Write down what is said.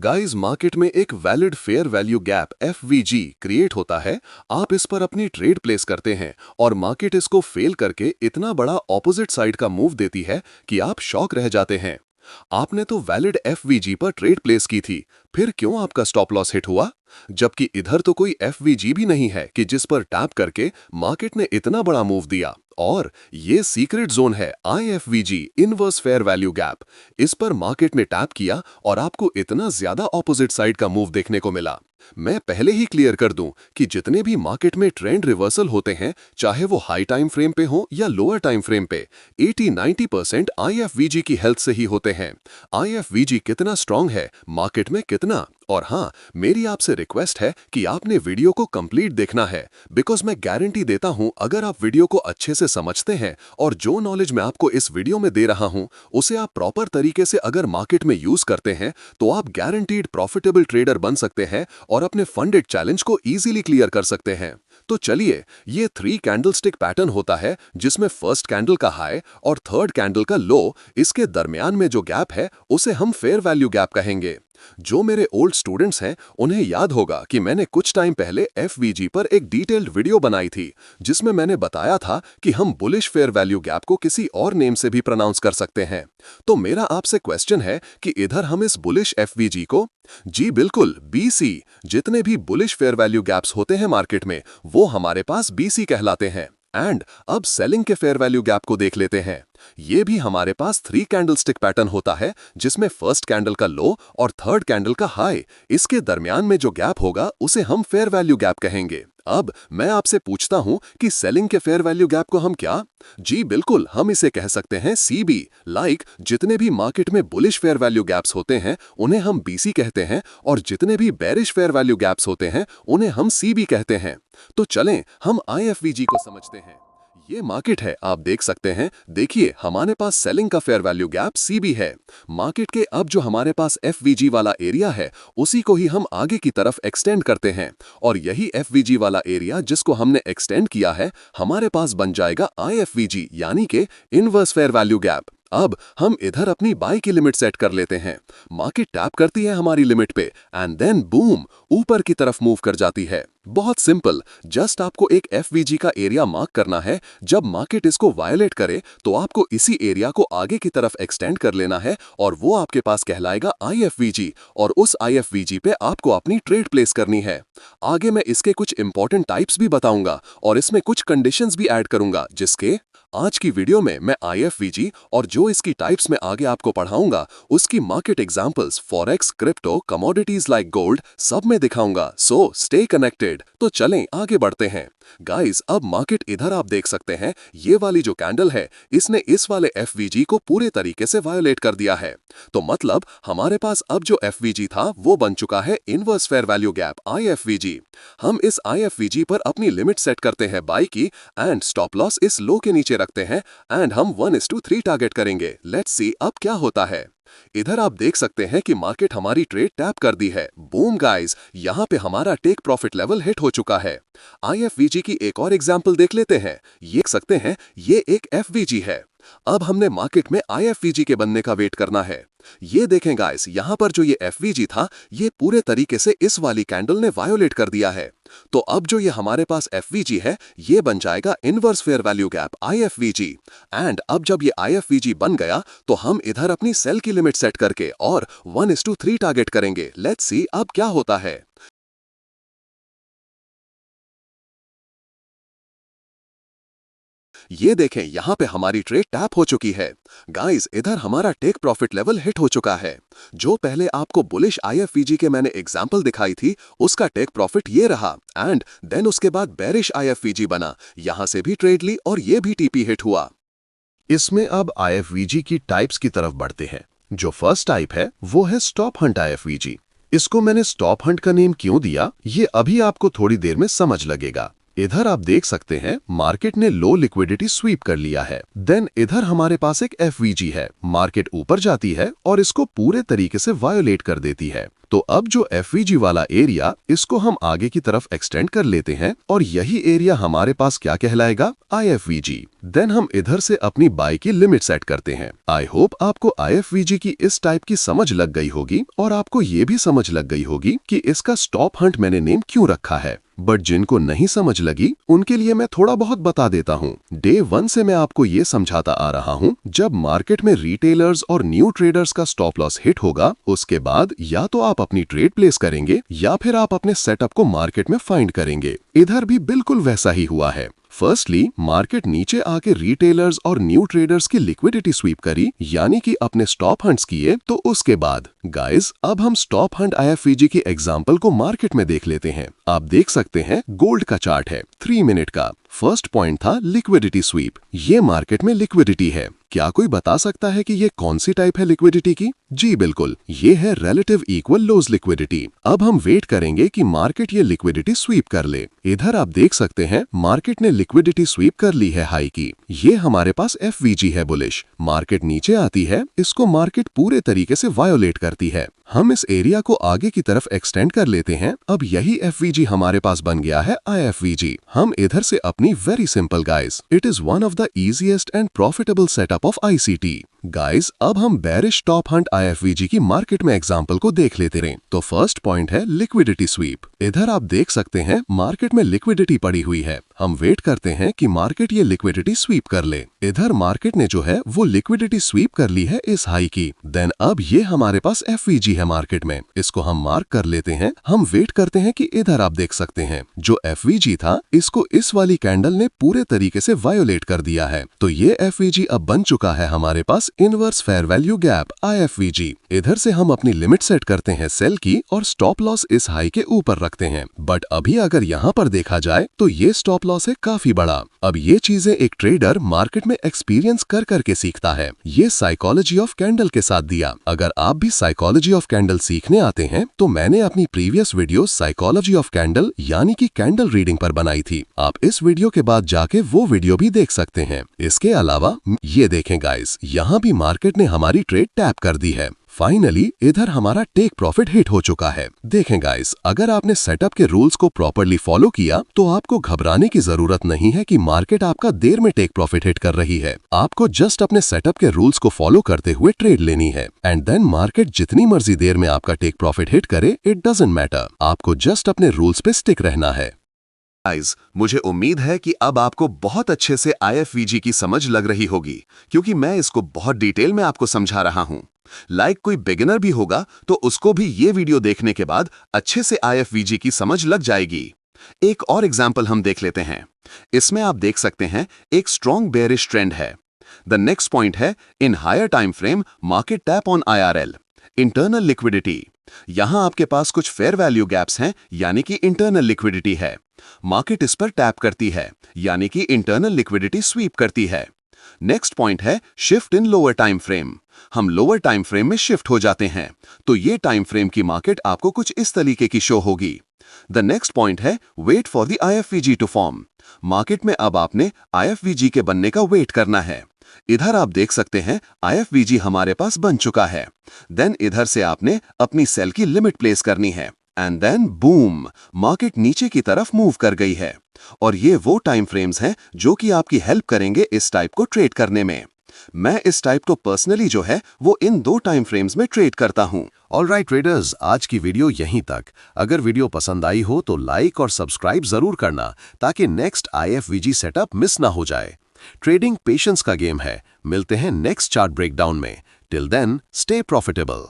Guys, market में एक valid fair value gap FVG create होता है। आप इस पर अपनी ट्रेड प्लेस करते हैं और मार्केट इसको फेल करके इतना बड़ा ऑपोजिट साइड का मूव देती है कि आप शॉक रह जाते हैं। आपने तो वैलिड एफवीजी पर ट्रेड प्लेस की थी, फिर क्यों आपका स्टॉप लॉस हिट हुआ? जबकि इधर तो कोई एफवीजी भी नहीं है कि जिस पर टैप करके मार्केट ने इतना बड़ा मूव दिया। और ये सीक्रेट जोन है आईएफवीजी, इनवर्स फेयर वैल्यू गैप। इस पर मार्केट ने टैप किया और आपको इतना ज्यादा ऑपोजिट साइड का मूव देखने को मिला। मैं पहले ही क्लियर कर दूं कि जितने भी मार्केट में ट्रेंड रिवर्सल होते हैं, चाहे वो हाई टाइम फ्रेम पे हो या लोअर टाइम फ्रेम पे, 80-90% आईएफवीजी की हेल्थ से ही होते हैं। आईएफवीजी कितना स्ट्रांग है, मार्केट में कितना। और हाँ, मेरी आपसे रिक्वेस्ट है कि आपने वीडियो को कंप्लीट देखना है, बिकॉज मैं गारंटी देता हूं अगर आप वीडियो को अच्छे से समझते हैं और जो नॉलेज मैं आपको इस वीडियो में दे रहा हूं उसे आप प्रॉपर तरीके से अगर मार्केट में यूज करते हैं तो आप गारंटीड प्रॉफिटेबल ट्रेडर बन सकते हैं और अपने फंडेड चैलेंज को इजीली क्लियर कर सकते हैं। तो चलिए, ये 3 कैंडलस्टिक पैटर्न होता है जिसमें फर्स्ट कैंडल का हाई और थर्ड कैंडल का लो, इसके दरमियान में जो गैप है उसे हम फेयर वैल्यू गैप कहेंगे। जो मेरे ओल्ड स्टूडेंट्स हैं उन्हें याद होगा कि मैंने कुछ टाइम पहले एफवीजी पर एक डिटेल्ड वीडियो बनाई थी जिसमें मैंने बताया था कि हम बुलिश फेयर वैल्यू गैप को किसी और नेम से भी प्रोनाउंस कर सकते हैं। तो मेरा आपसे क्वेश्चन है कि इधर हम इस बुलिश एफवीजी को, जी बिल्कुल, बीसी, जितने भी बुलिश फेयर वैल्यू गैप्स होते हैं मार्केट में वो हमारे पास बीसी कहलाते हैं। एंड अब सेलिंग के फेयर वैल्यू गैप को देख लेते हैं। ये भी हमारे पास 3 कैंडलस्टिक पैटर्न होता है जिसमें फर्स्ट कैंडल का लो और थर्ड कैंडल का हाई, इसके दरमियान में जो गैप होगा उसे हम फेयर वैल्यू गैप कहेंगे। अब मैं आपसे पूछता हूं कि सेलिंग के फेयर वैल्यू गैप को हम क्या, जी बिल्कुल, हम इसे कह सकते हैं सीबी। लाइक जितने भी मार्केट में बुलिश फेयर वैल्यू गैप्स होते हैं उन्हें हम बीसी कहते हैं और जितने भी बेरिश फेयर वैल्यू गैप्स होते हैं उन्हें हम सीबी कहते हैं। तो चलें हम आईएफवीजी को समझते हैं। ये मार्केट है, आप देख सकते हैं। देखिए, हमारे पास सेलिंग का फेयर वैल्यू गैप सीबी है। मार्केट के अब जो हमारे पास एफवीजी वाला एरिया है उसी को ही हम आगे की तरफ एक्सटेंड करते हैं और यही एफवीजी वाला एरिया जिसको हमने एक्सटेंड किया है हमारे पास बन जाएगा आईएफवीजी, यानी कि इनवर्स फेयर वैल्यू गैप। अब हम इधर अपनी बाय की लिमिट सेट कर लेते हैं। मार्केट टैप करती है हमारी लिमिट पे एंड देन बूम, ऊपर की तरफ मूव कर जाती है। बहुत सिंपल, जस्ट आपको एक एफवीजी का एरिया मार्क करना है। जब मार्केट इसको वायलेट करे तो आपको इसी एरिया को आगे की तरफ एक्सटेंड कर लेना है और वो आपके पास कहलाएगा आईएफवीजी और उस आईएफवीजी पे आपको अपनी ट्रेड प्लेस करनी है। आगे मैं इसके कुछ इंपॉर्टेंट टाइप्स भी बताऊंगा और इसमें कुछ कंडीशंस भी ऐड करूंगा जिसके आज की वीडियो में मैं आईएफवीजी और जो इसकी टाइप्स में आगे आपको पढ़ाऊंगा उसकी market examples forex, crypto, commodities like gold सब में दिखाऊंगा। So stay connected. तो चलें आगे बढ़ते हैं। गाइस, अब मार्केट इधर आप देख सकते हैं, ये वाली जो कैंडल है इसने इस वाले एफवीजी को पूरे तरीके से वायोलेट कर दिया है। तो मतलब हमारे पास अब जो एफवीजी था वो बन चुका है इनवर्स फेयर वैल्यू गैप आईएफवीजी। हम इस आईएफवीजी पर अपनी लिमिट सेट करते हैं बाय की एंड स्टॉप लॉस इस लो के नीचे रखते हैं एंड हम 1:3 टारगेट करेंगे। लेट्स सी अब क्या होता है। इधर आप देख सकते हैं कि मार्केट हमारी ट्रेड टैप कर दी है। बूम गाइस, यहाँ पे हमारा टेक प्रॉफिट लेवल हिट हो चुका है। आईएफवीजी की एक और एग्जांपल देख लेते हैं। ये देख सकते हैं, ये एक एफवीजी है। अब हमने मार्केट में आईएफवीजी के बनने का वेट करना है। ये देखें गाइस, यहाँ पर जो ये एफवीजी था ये पूरे तरीके से इस वाली कैंडल ने वायोलेट कर दिया है। तो अब जो ये हमारे पास एफवीजी है ये बन जाएगा inverse fair value gap IFVG. And अब जब ये आईएफवीजी बन गया तो हम इधर अपनी सेल की लिमिट सेट करके और 1:3 टारगेट करेंगे। लेट्स सी अब क्या होता है। ये देखें, यहाँ पे हमारी ट्रेड टैप हो चुकी है। गाइस, इधर हमारा टेक प्रॉफिट लेवल हिट हो चुका है। जो पहले आपको बुलिश आईएफवीजी के मैंने एग्जांपल दिखाई थी उसका टेक प्रॉफिट ये रहा एंड देन उसके बाद बेरिश आईएफवीजी बना, यहां से भी ट्रेड ली और ये भी टीपी हिट हुआ। इसमें अब आईएफवीजी की टाइप्स की तरफ बढ़ते हैं। जो फर्स्ट टाइप है वो है स्टॉप हंट आईएफवीजी। इसको मैंने स्टॉप हंट का नेम क्यों दिया ये अभी आपको थोड़ी देर में समझ लगेगा। इधर आप देख सकते हैं मार्केट ने लो लिक्विडिटी स्वीप कर लिया है। देन इधर हमारे पास एक एफवीजी है। मार्केट ऊपर जाती है और इसको पूरे तरीके से वायोलेट कर देती है। तो अब जो एफवीजी वाला एरिया, इसको हम आगे की तरफ एक्सटेंड कर लेते हैं और यही एरिया हमारे पास क्या कहलाएगा, आईएफवीजी। देन हम इधर से अपनी बाय की लिमिट सेट करते हैं। आई होप आपको आईएफवीजी की इस टाइप की समझ लग गई होगी और आपको ये भी समझ लग गई होगी कि इसका स्टॉप हंट मैंने नेम क्यों रखा है। बट जिनको नहीं समझ लगी उनके लिए मैं थोड़ा बहुत बता देता हूँ। डे 1 से मैं आपको ये समझाता आ रहा हूँ, जब मार्केट में रिटेलर्स और न्यू ट्रेडर्स का स्टॉप लॉस हिट होगा, उसके बाद या तो आप अपनी ट्रेड प्लेस करेंगे या फिर आप अपने सेटअप को मार्केट में फाइंड करेंगे। इधर भी बिल्कुल वैसा ही हुआ है। फर्स्टली मार्केट नीचे आके रिटेलर्स और न्यू ट्रेडर्स की लिक्विडिटी स्वीप करी, यानी कि अपने स्टॉप हंट्स किए। तो उसके बाद गाइस, अब हम स्टॉप हंट आईएफवीजी की एग्जांपल को मार्केट में देख लेते हैं। आप देख सकते हैं गोल्ड का चार्ट है 3 मिनट का। फर्स्ट पॉइंट था लिक्विडिटी स्वीप। ये मार्केट में लिक्विडिटी है। क्या कोई बता सकता है कि ये कौन सी टाइप है लिक्विडिटी की? जी बिल्कुल, ये है रिलेटिव इक्वल लोज लिक्विडिटी। अब हम वेट करेंगे कि मार्केट ये लिक्विडिटी स्वीप कर ले। इधर आप देख सकते हैं मार्केट ने लिक्विडिटी स्वीप कर ली है हाई की। ये हमारे पास एफवीजी है बुलिश। मार्केट नीचे आती है, इसको मार्केट पूरे तरीके से वायोलेट करती है। हम इस एरिया को आगे की तरफ एक्सटेंड कर लेते हैं। अब यही एफवीजी हमारे पास बन गया है आईएफवीजी। हम इधर से अपनी very simple guys, it is one of the easiest and profitable setup of ICT. Guys, अब हम बेरिश टॉप हंट आईएफवीजी की मार्केट में एग्जांपल को देख लेते हैं। तो फर्स्ट पॉइंट है लिक्विडिटी स्वीप। इधर आप देख सकते हैं मार्केट में लिक्विडिटी पड़ी हुई है। हम वेट करते हैं कि मार्केट ये लिक्विडिटी स्वीप कर ले। इधर मार्केट ने जो है वो लिक्विडिटी स्वीप कर ली है इस हाई की। देन अब ये हमारे पास एफवीजी है मार्केट में, इसको हम मार्क कर लेते हैं। हम वेट करते हैं कि इधर आप देख सकते हैं जो एफवीजी था, इसको इस वाली कैंडल ने पूरे तरीके से वायोलेट कर दिया है। तो ये एफवीजी अब बन चुका है हमारे पास इनवर्स फेयर वैल्यू गैप आईएफवीजी। इधर से हम अपनी लिमिट सेट करते हैं सेल की और स्टॉप लॉस इस हाई के ऊपर रखते हैं। बट अभी अगर यहाँ पर देखा जाए तो ये स्टॉप लॉस है काफी बड़ा। अब ये चीजें एक ट्रेडर मार्केट में एक्सपीरियंस कर करके सीखता है। ये साइकोलॉजी ऑफ कैंडल के साथ दिया। अगर आप भी साइकोलॉजी ऑफ कैंडल सीखने आते हैं तो मैंने अपनी previous video psychology of candle यानी कि कैंडल रीडिंग पर बनाई थी। आप इस वीडियो के बाद जाके वो वीडियो भी देख सकते हैं। इसके अलावा ये देखें गाइस, यहाँ भी मार्केट ने हमारी ट्रेड टैप कर दी है। फाइनली इधर हमारा टेक प्रॉफिट हिट हो चुका है। देखें गाइस, अगर आपने सेटअप के रूल्स को प्रॉपर्ली फॉलो किया तो आपको घबराने की जरूरत नहीं है कि मार्केट आपका देर में टेक प्रॉफिट हिट कर रही है। आपको जस्ट अपने सेटअप के रूल्स को फॉलो करते हुए ट्रेड लेनी है एंड देन मार्केट जितनी मर्जी देर में आपका टेक प्रॉफिट हिट करे, इट डजंट मैटर। आपको जस्ट अपने रूल्स पे स्टिक रहना है। गाइस, मुझे उम्मीद है कि अब आपको बहुत अच्छे से आईएफवीजी की समझ लग रही होगी, क्योंकि मैं इसको बहुत डिटेल में आपको समझा रहा हूं। कोई बिगिनर भी होगा तो उसको भी ये वीडियो देखने के बाद अच्छे से आईएफवीजी की समझ लग जाएगी। एक और एग्जांपल हम देख लेते हैं। इसमें आप देख सकते हैं एक स्ट्रॉन्ग बेयरिश ट्रेंड है। द नेक्स्ट पॉइंट है in higher time frame market tap on IRL, internal liquidity. यहां आपके पास कुछ फेयर वैल्यू गैप्स हैं, यानी कि इंटरनल लिक्विडिटी है। मार्केट इस पर टैप करती है, यानी कि इंटरनल लिक्विडिटी स्वीप करती है। नेक्स्ट पॉइंट है shift in lower time frame. हम लोअर टाइम फ्रेम में शिफ्ट हो जाते हैं, तो ये टाइम फ्रेम की मार्केट आपको कुछ इस तरीके की शो होगी। द नेक्स्ट पॉइंट है wait for the IFVG to form. Market में अब आपने आईएफवीजी के बनने का वेट करना है। इधर आप देख सकते हैं आईएफवीजी हमारे पास बन चुका है। देन इधर से आपने अपनी सेल की लिमिट प्लेस करनी है एंड देन बूम, मार्केट नीचे की तरफ मूव कर गई है। और ये वो टाइम फ्रेम्स हैं जो कि आपकी हेल्प करेंगे इस टाइप को ट्रेड करने में। मैं इस टाइप को पर्सनली जो है वो इन 2 टाइम फ्रेम्स में ट्रेड करता हूं। ऑलराइट ट्रेडर्स, आज की वीडियो यहीं तक। अगर वीडियो पसंद आई हो तो लाइक और सब्सक्राइब जरूर करना ताकि नेक्स्ट आईएफवीजी सेटअप मिस ना हो जाए। ट्रेडिंग पेशेंस का गेम है। मिलते हैं नेक्स्ट चार्ट ब्रेकडाउन में। Till then, stay profitable.